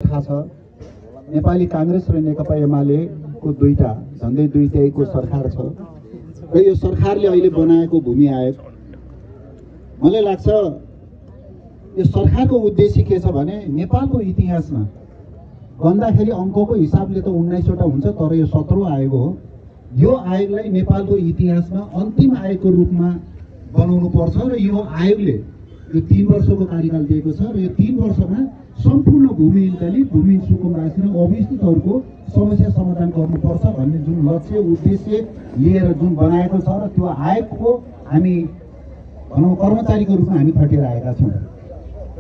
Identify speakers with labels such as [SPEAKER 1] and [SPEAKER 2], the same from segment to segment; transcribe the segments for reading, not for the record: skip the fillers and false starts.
[SPEAKER 1] थाहा छ नेपाली कांग्रेस र नेकपा एमालेको दुईटा झन्डै 2/3 को सरकार छ र यो सरकारले अहिले बनाएको भूमि आयोग मलाई लाग्छ यो सरकारको उद्देश्य के छ भने नेपालको इतिहासमा भन्दाखेरि अंकको हिसाबले त 19 वटा हुन्छ तर यो 17औं आयोग हो। यो आयोगलाई नेपालको इतिहासमा अन्तिम आयोगको रूपमा बनाउनु पर्छ र यो आयोगले यो 3 वर्षको कार्यकाल दिएको छ र यो 3 वर्षमा सम्पूर्ण भूमिहीन दलित भूमिहीन सुकुम्बासी र अभिष्टितहरूको समस्या समाधान गर्नुपर्छ भन्ने जुन लक्ष्य उद्देश्य लिएर जुन बनाएको छ र त्यो आयोगको हामी भनौं कर्मचारीको रूपमा हामी खटिरहेका छौं।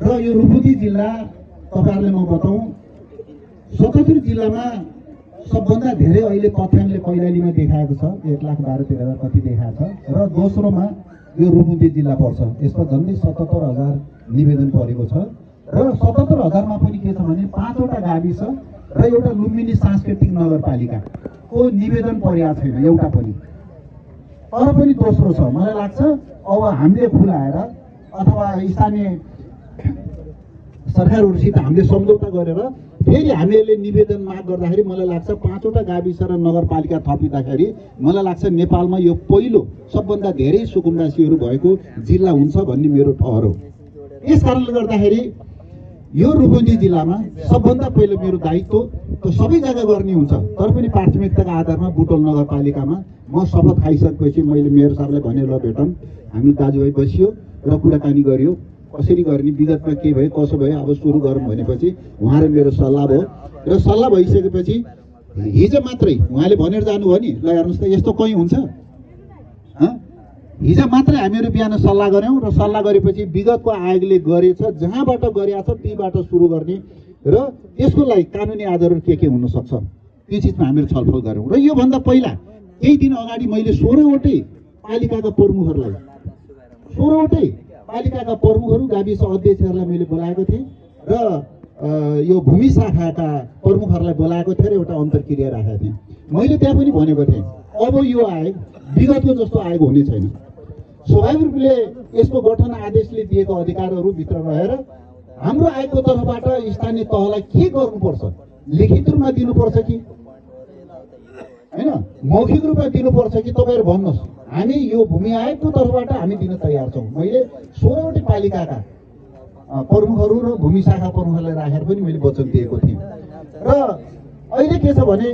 [SPEAKER 1] र यो रुकुमकी जिल्ला तपाईहरुले म बताउँ 77 जिल्लामा सबभन्दा धेरै अहिले तथ्याङ्कले कैलालीमा देखाएको छ 1,12,13,000 कति देखाएको छ र दोस्रोमा यो रुकुमकी जिल्ला पर्छ। यसमा झन्डै 77,000 निवेदन परेको छ र 77,000 मा पनि के छ भने 5 वटा गाविस र एउटा लुम्बिनी सांस्कृतिक नगरपालिका को निवेदन परेको छैन एउटा पनि। तर पनि दोस्रो छ मलाई लाग्छ अब हामीले खुलाएर अथवा स्थानीय सरकारहरुसित हामीले सम्झौता गरेर फेरि हामीले निवेदन माग गर्दाखेरि मलाई लाग्छ 5 वटा गाविस र नगरपालिका थपिँदाखेरि मलाई लाग्छ नेपालमा यो पहिलो सबभन्दा धेरै सुकुम्बासीहरु भएको जिल्ला हुन्छ भन्ने मेरो ठहर हो। यस कारणले गर्दाखेरि यो रुकुमकी जिल्लामा सबभन्दा पहिलो मेरो दायित्व त सबै जग्गा गर्ने हुन्छ तर पनि प्राथमिकताको आधारमा बुटोल नगरपालिकामा म शपथ खाइसकेपछि मैले मेयर साहबलाई भने ल भेटौँ हामी दाजुभाइ बसियो र कुराकानी गरियो कसरी गर्ने विगतमा के भयो कसो भयो अब सुरु गरौँ भनेपछि उहाँ र मेरो सल्लाह भयो र सल्लाह भइसकेपछि हिजो मात्रै उहाँले भनेर जानुभयो नि ल हेर्नुस् त यस्तो कहीं हुन्छ हिजो मात्रै हामीहरु बिहान सल्लाह गर्यौं र सल्लाह गरेपछि विगतको आयोगले गरेछ जहाँबाट गरेछ त्यहीबाट सुरु गर्ने र त्यसको लागि कानुनी आधारहरु के हुन सक्छ त्यो चीजमा हामीहरु छलफल गर्यौं। र यो भन्दा पहिला केही दिन अगाडि मैले 16 वटै पालिकाका प्रमुखहरुलाई 16 वटै पालिकाका प्रमुखहरु गाविस अध्यक्षहरुलाई मैले बोलाएको थिएँ र यो भूमि शाखाका प्रमुखहरुलाई बोलाएको थिएँ र एउटा अन्तर्क्रिया राखेको थिएँ। मैले त्यहाँ पनि भनेको थिएँ अब यो आयोग विगतको जस्तो आयोग हुने छैन। स्वाभाविक रूपले यसको गठन आदेशले दिएको अधिकारहरु भित्र रहेर हाम्रो आयोगको तर्फबाट स्थानीय तहलाई के गर्नुपर्छ लिखित रूपमा दिनुपर्छ कि हैन मौखिक रूपमा दिनुपर्छ कि तपाईहरु भन्नुस् हामी यो भूमि आयोगको तर्फबाट हामी दिन तयार छौं। मैले 16 वटा पालिकाका प्रमुखहरु र भूमि शाखा प्रमुखलाई राखेर पनि मैले वचन दिएको थिएँ। र अहिले के छ भने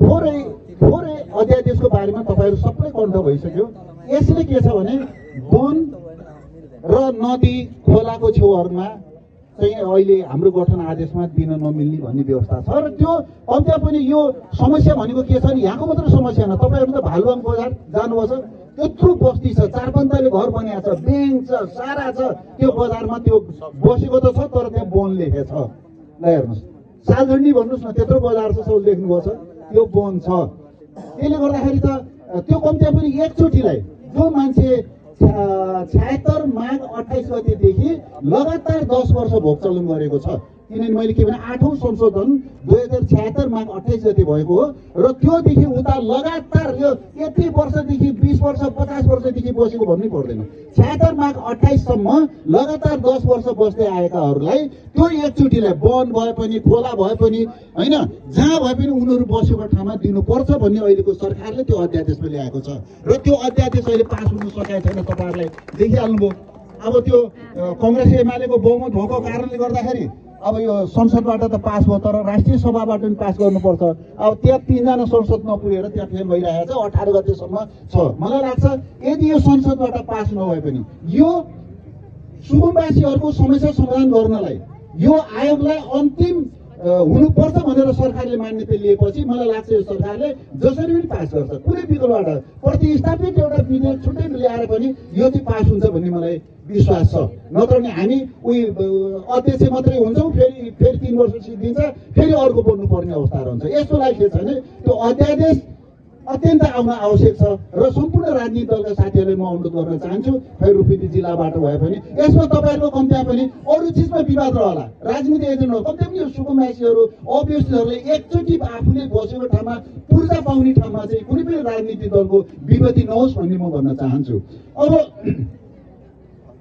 [SPEAKER 1] थोरै अध्यादेशको बारेमा तपाईहरु सबै कण्ठ भइसक्यो। यसले के छ भने वन र नदी खोलाको छेउहरुमा चाहिँ अहिले हाम्रो गठन आदेशमा दिन नमिल्ने भन्ने व्यवस्था छ र त्यो अन्त्य पनि यो समस्या भनेको के छ नि यहाँको मात्र समस्या न तपाईहरु त भालुवाङ बजार जानुभछ यत्रो बस्ती छ 4-5 घर बनाएको छ ब्याङ्क छ सारा छ त्यो बजारमा त्यो बसेको त छ तर त्यहाँ वन लेखेको छ ल हेर्नुस् सालझण्डी भन्नुस् न त्यत्रो बजार छ सब लेख्नुभएको छ त्यो वन छ। त्यसले गर्दाखेरि त त्यो कम्ती पनि एकचोटीलाई जो मान्छे 76 माघ 28 गतेदेखि लगातार 10 वर्ष भोग चलन गरेको छ किनभने मैले के भने 8औं संशोधन 2076 माघ 28 गते भएको हो र त्योदेखि उता लगातार यो यति वर्षदेखि 20 वर्ष 50 वर्षदेखि बसेको भन्नै पर्दैन 76 माघ 28 सम्म लगातार 10 वर्ष बस्दै आएकाहरूलाई त्यो एकचोटीलाई वन भए पनि खोला भए पनि हैन जहाँ भए पनि उनीहरु बसेको ठाउँमा दिनुपर्छ भन्ने अहिलेको सरकारले त्यो अध्यादेशमा ल्याएको छ र त्यो अध्यादेश अहिले पास हुन सकेको छैन। तपाईहरुले देखिहाल्नुभयो अब त्यो कांग्रेस एमालेको बहुमत भएको कारणले गर्दाखेरि अब यो संसदबाट त पास भयो तर राष्ट्रिय सभाबाट पनि पास गर्नुपर्छ। अब त्यहाँ 3 जना संसद नपुगेर त्यहाँ फेल भइरहेको छ 18 गतेसम्म छ। मलाई लाग्छ यदि यो संसदबाट पास नभए पनि यो सुकुम्बासीहरुको समस्या समाधान गर्नलाई यो आयोगलाई अन्तिम हुनुपर्छ भनेर सरकारले मान्यता लिएपछि मलाई लाग्छ यो सरकारले जसरी पनि पास गर्छ कुनै विकल्पबाट प्रतिस्थापित एउटा विधेयक छुट्टै ल्याएर पनि यो चाहिँ पास हुन्छ भन्ने मलाई विश्वास छ। नत्र नि हामी अध्यक्ष मात्रै हुन्छौं फेरि 3 वर्ष सिद्धिन्छ फेरि अर्को बन्नु पर्ने अवस्था रहन्छ। यसको लागि के छ भने त्यो अध्यादेश अत्यन्त आउन आवश्यक छ र सम्पूर्ण राजनीतिक दलका साथीहरुलाई म अनुरोध गर्न चाहन्छु खै रुकुमकी जिल्लाबाट भए पनि यसमा तपाईहरुको कम्ती पनि अरु चीजमा विवाद रहला राजनीतिक एजेन्टहरु कम्ती पनि यो सुकुम्बासीहरु अभियसहरुले एकचोटी आफूले बसेको ठाउँमा पूर्जा पाउने ठाउँमा चाहिँ कुनै पनि राजनीतिक दलको विगति नहोस् भन्ने म भन्न चाहन्छु।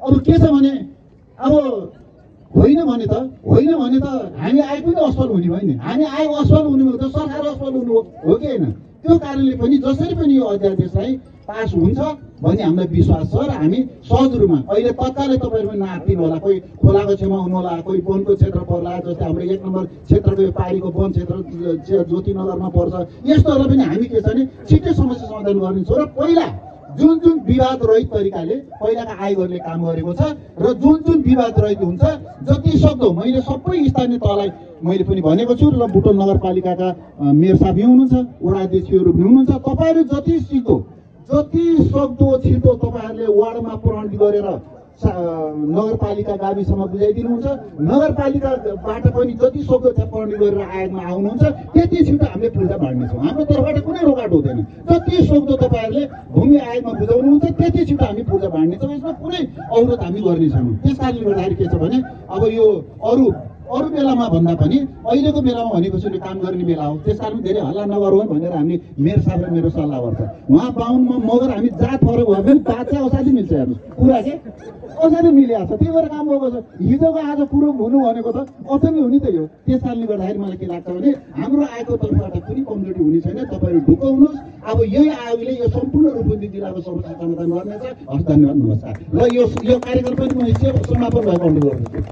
[SPEAKER 1] अब के छ भने अब होइन भने त हामी आय पनि असफल हुने भयो नि। हामी आय असफल हुने भयो त सरकार असफल हुनु हो कि होइन? त्यो कारणले पनि जसरी पनि यो अध्यादेशलाई पास हुन्छ भन्ने हामीलाई विश्वास छ र हामी सहज रूपमा अहिले तत्कालै तपाईँहरू पनि नआत्तिनु होला। कोही खोलाको छेउमा हुनु होला, कोही वनको क्षेत्र पर्ला, जस्तै हाम्रो 1 नम्बर क्षेत्रको यो पारीको वन क्षेत्र ज्योतिनगरमा पर्छ। यस्तोहरूलाई पनि हामी के छ भने छिट्टै समस्या समाधान गर्नेछौँ र पहिला जुन विवाद रहित तरिकाले पहिलाका आयोगहरूले काम गरेको छ र जुन विवाद रहित हुन्छ जति सक्दो मैले सबै स्थानीय तहलाई मैले पनि भनेको छु र बुटोल नगरपालिकाका मेयर साहब हुनुहुन्छ, वडा अध्यक्षहरू पनि हुनुहुन्छ। तपाईँहरू जति सक्दो छिटो तपाईँहरूले वार्डमा प्रणित गरेर नगरपालिका गाविसमा बुझाइदिनुहुन्छ। नगरपालिकाबाट पनि जति सक्दो त्यहाँ प्रणित गरेर आयोगमा आउनुहुन्छ। त्यति छिटो हामीले पूर्जा बाँड्नेछौँ। हाम्रो तर्फबाट कुनै रोकाट हुँदैन। जति सक्दो तपाईँहरूले भूमि आयोगमा बुझाउनुहुन्छ त्यति छिटो हामी पूर्जा बाँड्नेछौँ। यसमा कुनै अवरोध हामी गर्ने छैनौँ। त्यस कारणले गर्दाखेरि के छ भने अब यो अरू बेलामा भन्दा पनि अहिलेको बेलामा भनेको चाहिँ काम गर्ने बेला हो। त्यस कारण धेरै हल्ला नगरौँ भनेर हामी मेयर साहब र मेरो सल्लाह गर्छ। उहाँ बाहुनमा मगर हामी जात फरक भयो भने बात चाहिँ असाध्यै मिल्छ। हेर्नुहोस् कुरा चाहिँ असाध्यै मिलिहाल्छ। त्यही भएर काम भएको छ। हिजोको आज कुरो हुनु भनेको त अचम्मै हुने त यो। त्यस कारणले गर्दाखेरि मलाई के लाग्छ भने हाम्रो आयोगको तर्फबाट कुनै कमजोरी हुने छैन। तपाईँहरू ढुक्क हुनुहोस्। अब यही आयोगले यो सम्पूर्ण रूपन्देही जिल्लाको समस्या समाधान गर्नेछ। हस्, धन्यवाद, नमस्कार। र यो कार्यक्रम पनि म समापन भएको अनुरोध गर्दछु।